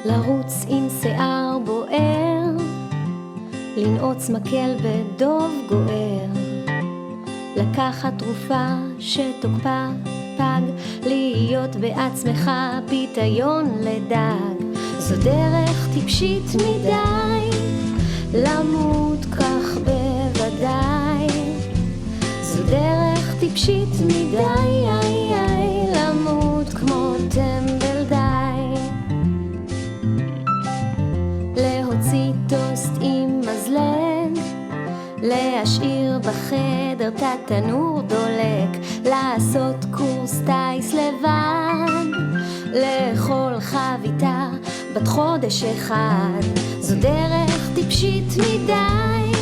לרוץ עם שיער בוער, לנעוץ מקל בדוב גוער, לקחת תרופה שתוקפה פג, להיות בעצמך פיתיון לדג. זו דרך טיפשית מדי, למות כך בוודאי. זו דרך טיפשית מדי, למות כמו טמבל די. להוציא טוסט עם מזלג, להשאיר בחדר תנור דולק, לעשות קורס טייס לבד, לאכול חביתה בת חודש אחד. זו דרך טיפשית מדי,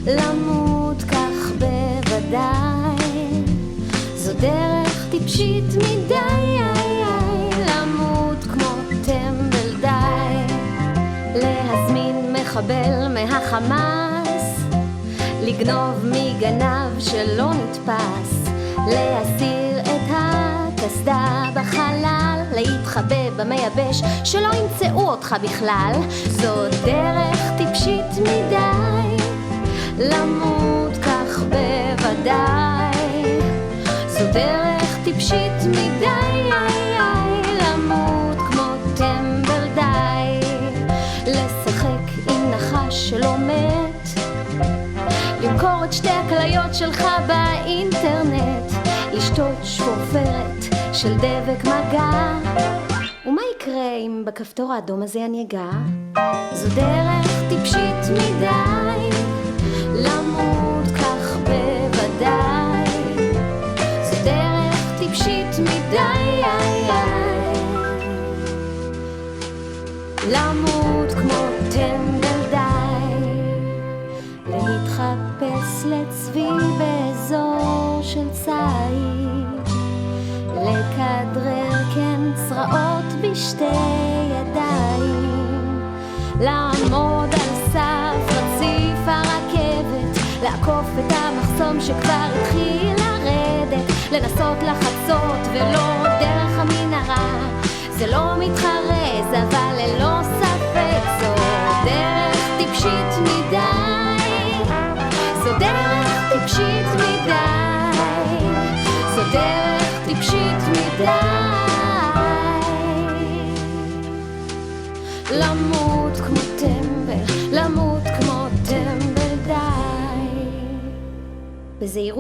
למות כך בוודאי. זו דרך טיפשית מדי, למות כמו טמבל די. להזמין מחבל מהחמאס, לגנוב מגנב שלא נתפס, להסיר את הקסדה בחלל, להתחבא במייבש שלא ימצאו אותך בכלל. זו דרך טיפשית מדי, למות כך בוודאי. זו דרך טיפשית מדי, למות כמו טמבל די. לשחק עם נחש שלא מת, למכור את שתי הכליות שלך באינטרנט, לשתות שפופרת של דבק מגע. ומה יקרה אם בכפתור האדום הזה אני אגע? זו דרך טיפשית מדי, למות כך בוודאי. זו דרך טיפשית מדי, למות כמו טמבל די. להתחפש לצבי באזור של צעיר, לכדרר צרעות בשתי ידיים, לעמוד על סף רציף הרכבת, לעקוף את המחסום שכבר התחיל לרדת, לנסות לחצות ולא דרך המנהרה. זה לא מתחרז אבל ללא ספק זו דרך טיפשית מדי. זו דרך טיפשית מדי, זו דרך טיפשית מדי. למות כמו טמבל, למות כמו טמבל די. בזהירות